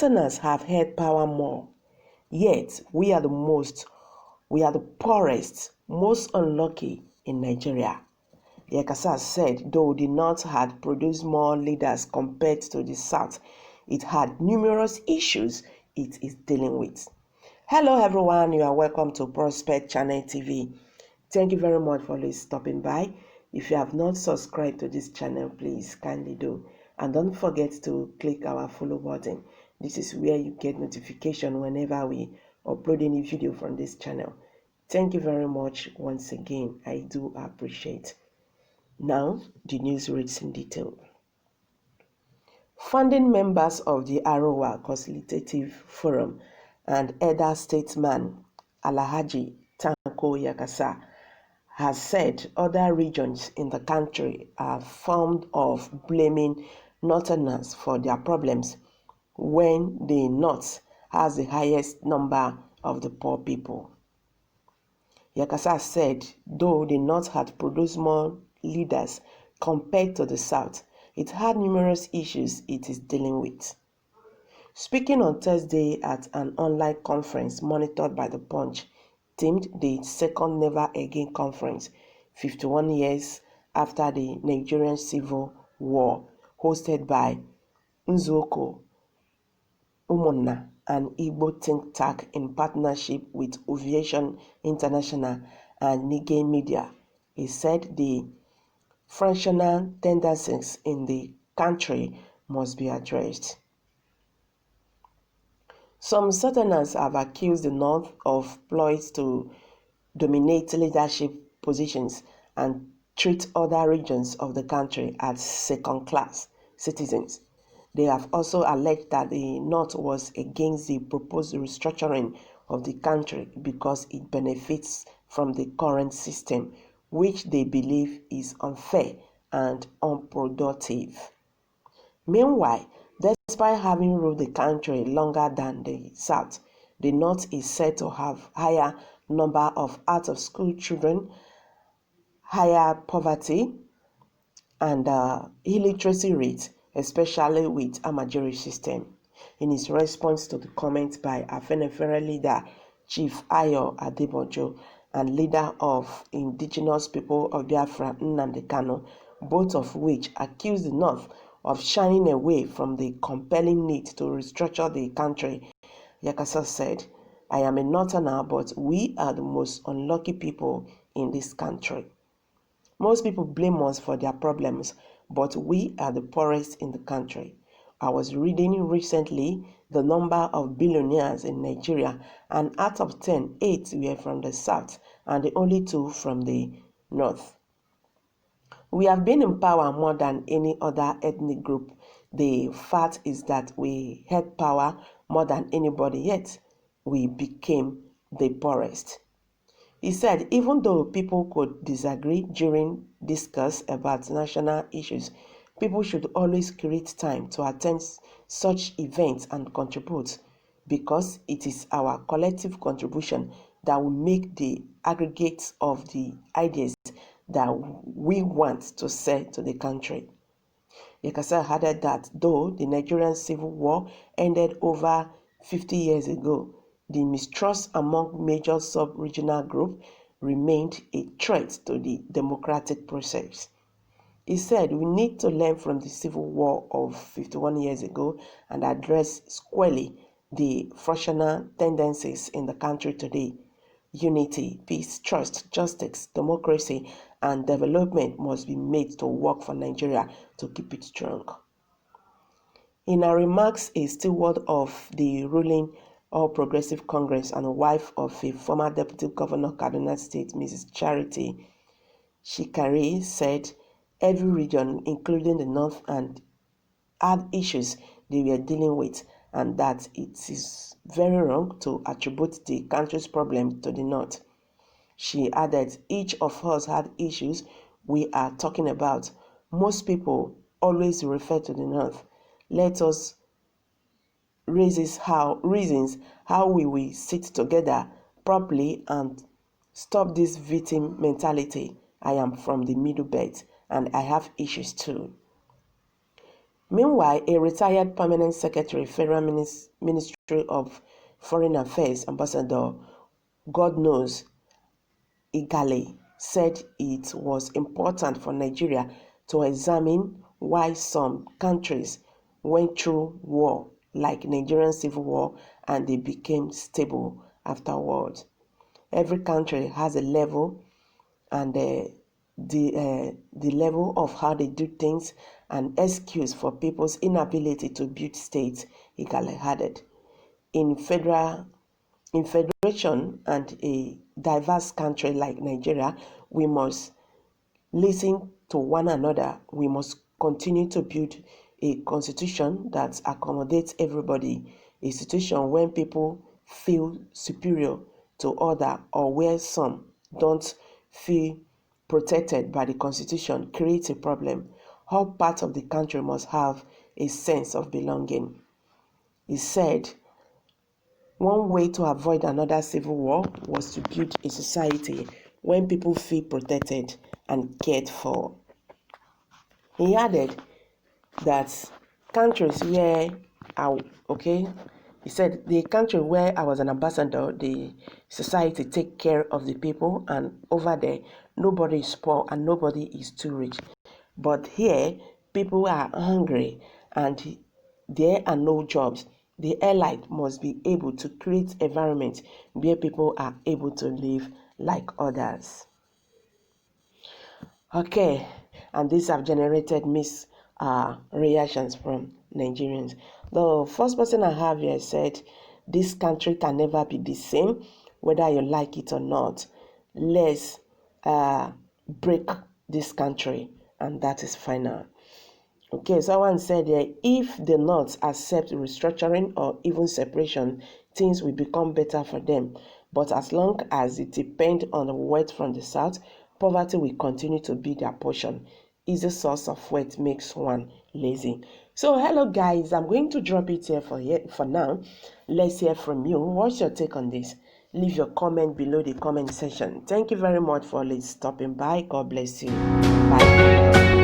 Northerners have had power more, yet we are the poorest, most unlucky in Nigeria. Yakasai said though the North had produced more leaders compared to the South, it had numerous issues it is dealing with. Hello everyone, you are welcome to Poorest Channel TV. Thank you very much for stopping by. If you have not subscribed to this channel, please kindly do. And don't forget to click our follow button. This is where you get notification whenever we upload any video from this channel. Thank you very much once again. I do appreciate. Now, the news reads in detail. Founding members of the Arewa Consultative Forum and elder statesman Alhaji Tanko Yakasai has said other regions in the country are fond of blaming Northerners for their problems when the North has the highest number of the poor people. Yakasai said though the North had produced more leaders compared to the South, it had numerous issues it is dealing with. Speaking on Thursday at an online conference monitored by The Punch, themed the second Never Again conference, 51 years after the Nigerian Civil War, hosted by Nzoko Umunna, an Igbo think tank in partnership with Aviation International and Nigerian Media. He said the fractional tendencies in the country must be addressed. Some Southerners have accused the North of ploys to dominate leadership positions and treat other regions of the country as second-class citizens. They have also alleged that the North was against the proposed restructuring of the country because it benefits from the current system, which they believe is unfair and unproductive. Meanwhile, despite having ruled the country longer than the South, the North is said to have higher number of out-of-school children, higher poverty, and illiteracy rate, especially with a majority system. In his response to the comments by Afenifere leader Chief Ayo Adebojo and leader of indigenous people of Biafra Nnamdi Kanu, both of which accused the North of shying away from the compelling need to restructure the country, Yakasai said, "I am a Northerner, but we are the most unlucky people in this country. Most people blame us for their problems, but we are the poorest in the country. I was reading recently the number of billionaires in Nigeria, and out of 10, 8 were from the South, and the only 2 from the North. We have been in power more than any other ethnic group. The fact is that we had power more than anybody, yet we became the poorest." He said even though people could disagree during discuss about national issues, people should always create time to attend such events and contribute, because it is our collective contribution that will make the aggregate of the ideas that we want to sell to the country. Yakasai added that though the Nigerian Civil War ended over 50 years ago, the mistrust among major sub-regional groups remained a threat to the democratic process. He said we need to learn from the Civil War of 51 years ago and address squarely the fractional tendencies in the country today. Unity, peace, trust, justice, democracy, and development must be made to work for Nigeria to keep it strong. In her remarks, a steward of the ruling All Progressive Congress and wife of a former Deputy Governor of Kaduna State, Mrs. Charity Shikari, said every region, including the North, had issues they were dealing with, and that it is very wrong to attribute the country's problem to the North. She added, each of us had issues we are talking about. Most people always refer to the North. Let us reasons how we will sit together properly and stop this victim mentality. I am from the Middle Belt and I have issues too. Meanwhile, a retired permanent secretary, Federal Ministry of Foreign Affairs, Ambassador God knows Igale, said it was important for Nigeria to examine why some countries went through war, like Nigerian civil war, and they became stable afterwards. Every country has a level, and the level of how they do things, and excuse for people's inability to build states, Igale added. In federation and a diverse country like Nigeria, we must listen to one another. We must continue to build a constitution that accommodates everybody, a situation when people feel superior to other, or where some don't feel protected by the constitution, creates a problem. All parts of the country must have a sense of belonging. He said one way to avoid another civil war was to build a society when people feel protected and cared for. He added that countries where he said the country where I was an ambassador, the society take care of the people, and over there nobody is poor and nobody is too rich. But here people are hungry and there are no jobs. The elite must be able to create environment where people are able to live like others. Okay, and these have generated mixed reactions from Nigerians. The first person I have here said, this country can never be the same, whether you like it or not. Let's break this country, and that is final. Okay, someone said if the North accept restructuring or even separation, things will become better for them. But as long as it depends on the wealth from the South, poverty will continue to be their portion. Easy source of wealth makes one lazy. So hello guys, I'm going to drop it here for now. Let's hear from you. What's your take on this? Leave your comment below the comment section. Thank you very much for stopping by. God bless you. Bye for now.